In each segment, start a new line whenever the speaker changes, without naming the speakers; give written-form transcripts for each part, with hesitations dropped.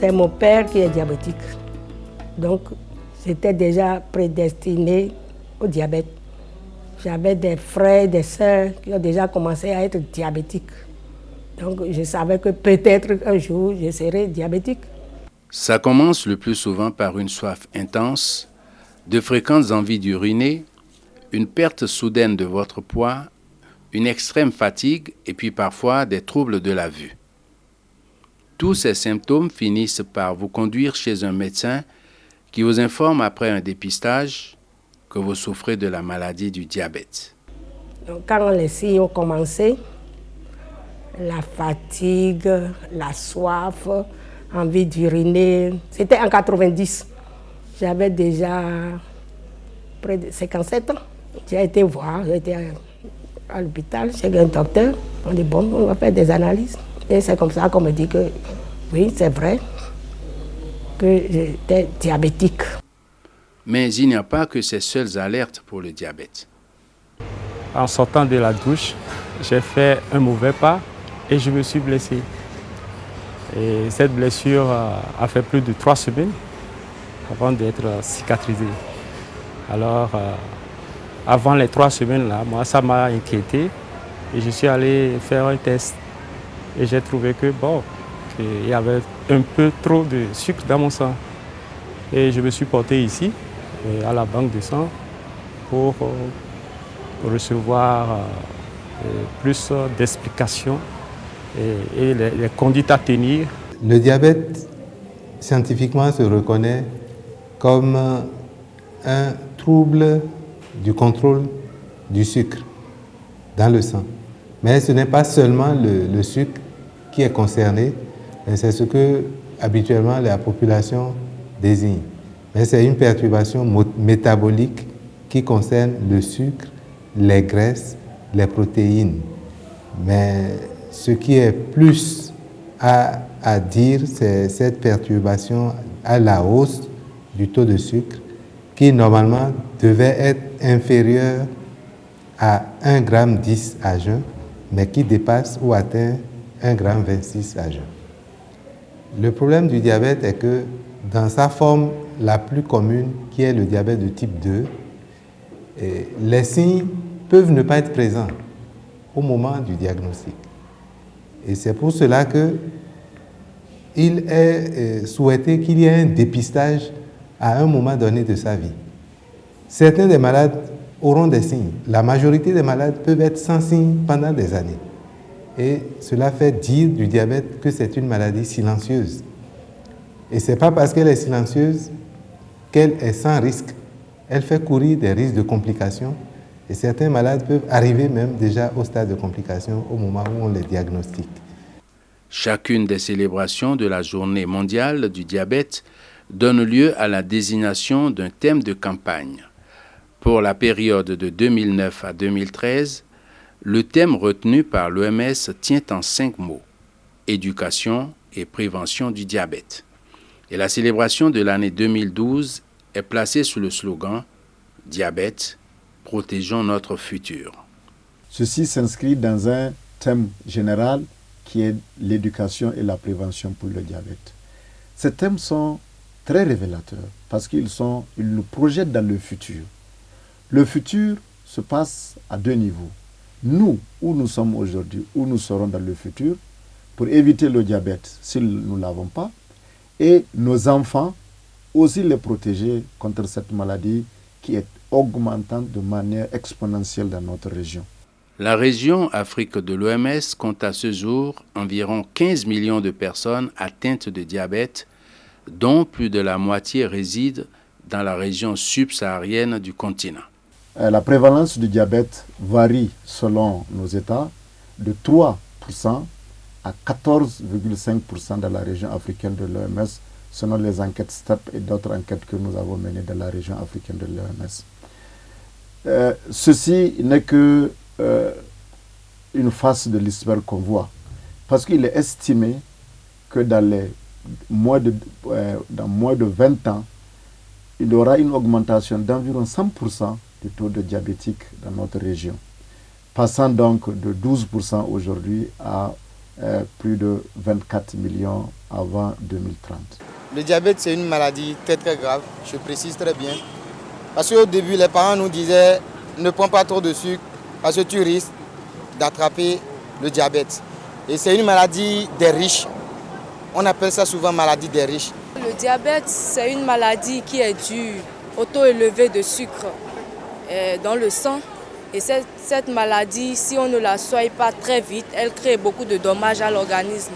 C'est mon père qui est diabétique. Donc, j'étais déjà prédestinée au diabète. J'avais des frères, des sœurs qui ont déjà commencé à être diabétiques. Donc, je savais que peut-être un jour, je serai diabétique.
Ça commence le plus souvent par une soif intense, de fréquentes envies d'uriner, une perte soudaine de votre poids, une extrême fatigue et puis parfois des troubles de la vue. Tous ces symptômes finissent par vous conduire chez un médecin qui vous informe après un dépistage que vous souffrez de la maladie du diabète.
Donc, quand les signes ont commencé, la fatigue, la soif, envie d'uriner, c'était en 90. J'avais déjà près de 57 ans. J'ai été voir, j'ai été à l'hôpital chez un docteur. On dit bon, on va faire des analyses. Et c'est comme ça qu'on me dit que oui, c'est vrai que j'étais diabétique.
Mais il n'y a pas que ces seules alertes pour le diabète.
En sortant de la douche, j'ai fait un mauvais pas et je me suis blessé. Et cette blessure a fait plus de 3 semaines avant d'être cicatrisée. Alors, avant les 3 semaines, là, moi, ça m'a inquiété et je suis allé faire un test. Et j'ai trouvé que, il y avait un peu trop de sucre dans mon sang. Et je me suis porté ici, à la banque de sang, pour recevoir plus d'explications et les conduites à tenir.
Le diabète, scientifiquement, se reconnaît comme un trouble du contrôle du sucre dans le sang. Mais ce n'est pas seulement le sucre qui est concerné, mais c'est ce que habituellement la population désigne. Mais c'est une perturbation métabolique qui concerne le sucre, les graisses, les protéines. Mais ce qui est plus à dire, c'est cette perturbation à la hausse du taux de sucre qui normalement devait être inférieur à 1,10 g à jeun, mais qui dépasse ou atteint 1,26 g à jeun. Le problème du diabète est que dans sa forme la plus commune, qui est le diabète de type 2, les signes peuvent ne pas être présents au moment du diagnostic. Et c'est pour cela qu'il est souhaité qu'il y ait un dépistage à un moment donné de sa vie. Certains des malades auront des signes. La majorité des malades peuvent être sans signes pendant des années. Et cela fait dire du diabète que c'est une maladie silencieuse. Et ce n'est pas parce qu'elle est silencieuse qu'elle est sans risque. Elle fait courir des risques de complications. Et certains malades peuvent arriver même déjà au stade de complications au moment où on les diagnostique.
Chacune des célébrations de la Journée mondiale du diabète donne lieu à la désignation d'un thème de campagne. Pour la période de 2009 à 2013, le thème retenu par l'OMS tient en 5 mots: éducation et prévention du diabète. Et la célébration de l'année 2012 est placée sous le slogan « Diabète, protégeons notre futur ».
Ceci s'inscrit dans un thème général qui est l'éducation et la prévention pour le diabète. Ces thèmes sont très révélateurs parce qu'ils nous projettent dans le futur. Le futur se passe à 2 niveaux. Nous, où nous sommes aujourd'hui, où nous serons dans le futur, pour éviter le diabète si nous ne l'avons pas, et nos enfants, aussi les protéger contre cette maladie qui est augmentante de manière exponentielle dans notre région.
La région Afrique de l'OMS compte à ce jour environ 15 millions de personnes atteintes de diabète, dont plus de la moitié résident dans la région subsaharienne du continent.
La prévalence du diabète varie selon nos États de 3% à 14,5% dans la région africaine de l'OMS, selon les enquêtes STEP et d'autres enquêtes que nous avons menées dans la région africaine de l'OMS. Ceci n'est que une face de l'iceberg qu'on voit, parce qu'il est estimé que dans moins de 20 ans, il y aura une augmentation d'environ 100% du taux de diabétiques dans notre région, passant donc de 12% aujourd'hui à plus de 24 millions avant 2030.
Le diabète, c'est une maladie très très grave, je précise très bien. Parce qu'au début, les parents nous disaient ne prends pas trop de sucre parce que tu risques d'attraper le diabète. Et c'est une maladie des riches. On appelle ça souvent maladie des riches.
Le diabète, c'est une maladie qui est due au taux élevé de sucre dans le sang. Et cette maladie, si on ne la soigne pas très vite, elle crée beaucoup de dommages à l'organisme.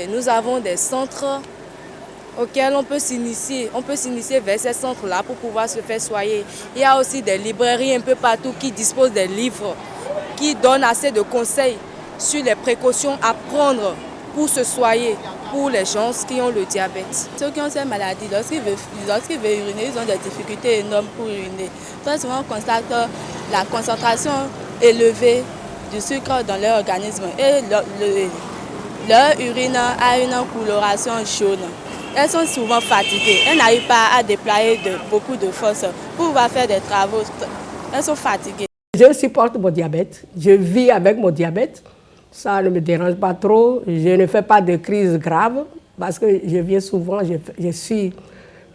Nous avons des centres auxquels on peut s'initier. On peut s'initier vers ces centres-là pour pouvoir se faire soigner. Il y a aussi des librairies un peu partout qui disposent des livres qui donnent assez de conseils sur les précautions à prendre pour se soigner pour les gens qui ont le diabète.
Ceux qui ont cette maladie, lorsqu'ils veulent uriner, ils ont des difficultés énormes pour uriner. Très souvent, on constate la concentration élevée du sucre dans leur organisme et leur urine a une coloration jaune. Elles sont souvent fatiguées, elles n'arrivent pas à déployer beaucoup de force pour pouvoir faire des travaux. Elles sont fatiguées.
Je supporte mon diabète, je vis avec mon diabète. Ça ne me dérange pas trop. Je ne fais pas de crise grave parce que je viens souvent, je suis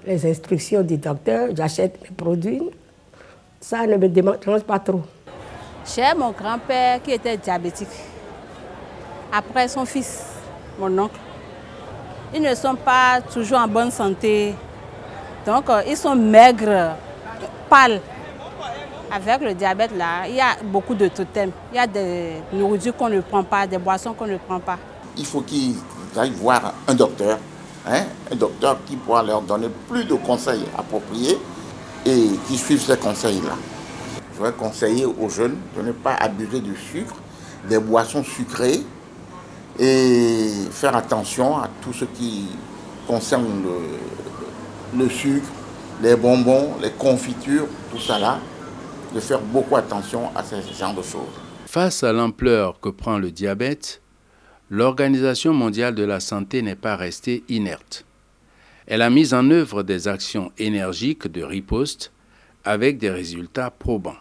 les instructions du docteur, j'achète mes produits. Ça ne me dérange pas trop.
J'ai mon grand-père qui était diabétique. Après son fils, mon oncle. Ils ne sont pas toujours en bonne santé. Donc, ils sont maigres, pâles. Avec le diabète, là, il y a beaucoup de totems. Il y a des nourritures qu'on ne prend pas, des boissons qu'on ne prend pas.
Il faut qu'ils aillent voir un docteur qui pourra leur donner plus de conseils appropriés et qui suivent ces conseils-là. Je voudrais conseiller aux jeunes de ne pas abuser du sucre, des boissons sucrées et faire attention à tout ce qui concerne le sucre, les bonbons, les confitures, tout ça là. De faire beaucoup attention à ce genre de choses.
Face à l'ampleur que prend le diabète, l'Organisation mondiale de la santé n'est pas restée inerte. Elle a mis en œuvre des actions énergiques de riposte avec des résultats probants.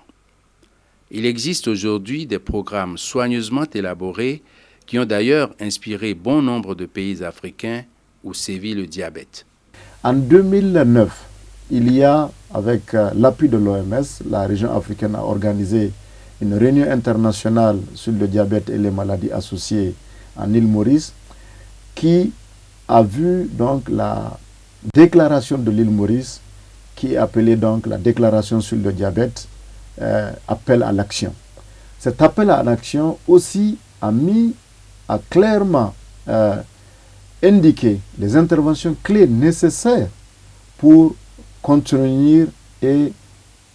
Il existe aujourd'hui des programmes soigneusement élaborés qui ont d'ailleurs inspiré bon nombre de pays africains où sévit le diabète.
En 2009, il y a, avec l'appui de l'OMS, la région africaine a organisé une réunion internationale sur le diabète et les maladies associées en île Maurice, qui a vu donc la déclaration de l'île Maurice, qui est appelée donc la déclaration sur le diabète, appel à l'action. Cet appel à l'action aussi a clairement indiqué les interventions clés nécessaires pour contenir et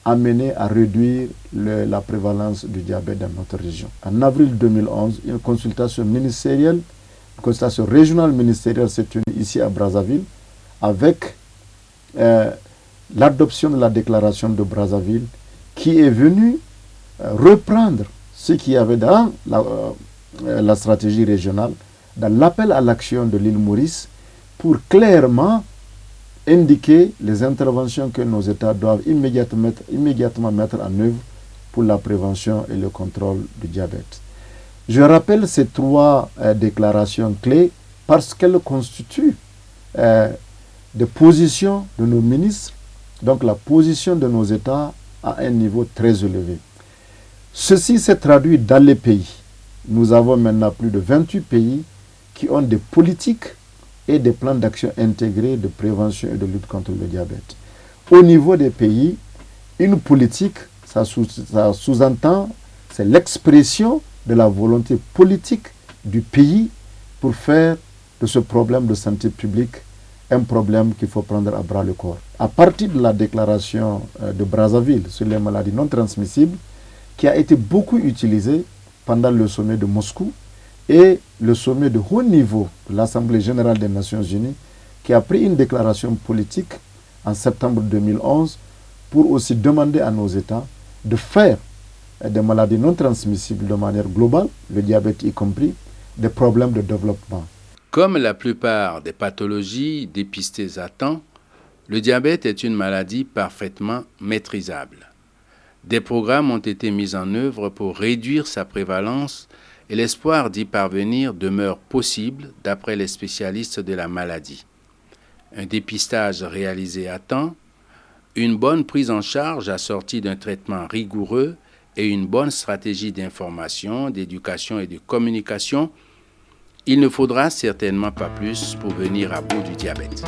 amener à réduire la prévalence du diabète dans notre région. En avril 2011, une consultation régionale ministérielle s'est tenue ici à Brazzaville avec l'adoption de la déclaration de Brazzaville qui est venue reprendre ce qu'il y avait dans la stratégie régionale, dans l'appel à l'action de l'île Maurice pour clairement indiquer les interventions que nos États doivent immédiatement mettre en œuvre pour la prévention et le contrôle du diabète. Je rappelle ces trois déclarations clés parce qu'elles constituent des positions de nos ministres, donc la position de nos États à un niveau très élevé. Ceci s'est traduit dans les pays. Nous avons maintenant plus de 28 pays qui ont des politiques et des plans d'action intégrés de prévention et de lutte contre le diabète. Au niveau des pays, une politique, ça sous-entend, c'est l'expression de la volonté politique du pays pour faire de ce problème de santé publique un problème qu'il faut prendre à bras le corps. À partir de la déclaration de Brazzaville sur les maladies non transmissibles, qui a été beaucoup utilisée pendant le sommet de Moscou, et le sommet de haut niveau de l'Assemblée générale des Nations unies, qui a pris une déclaration politique en septembre 2011 pour aussi demander à nos États de faire des maladies non transmissibles de manière globale, le diabète y compris, des problèmes de développement.
Comme la plupart des pathologies dépistées à temps, le diabète est une maladie parfaitement maîtrisable. Des programmes ont été mis en œuvre pour réduire sa prévalence et l'espoir d'y parvenir demeure possible d'après les spécialistes de la maladie. Un dépistage réalisé à temps, une bonne prise en charge assortie d'un traitement rigoureux et une bonne stratégie d'information, d'éducation et de communication, il ne faudra certainement pas plus pour venir à bout du diabète.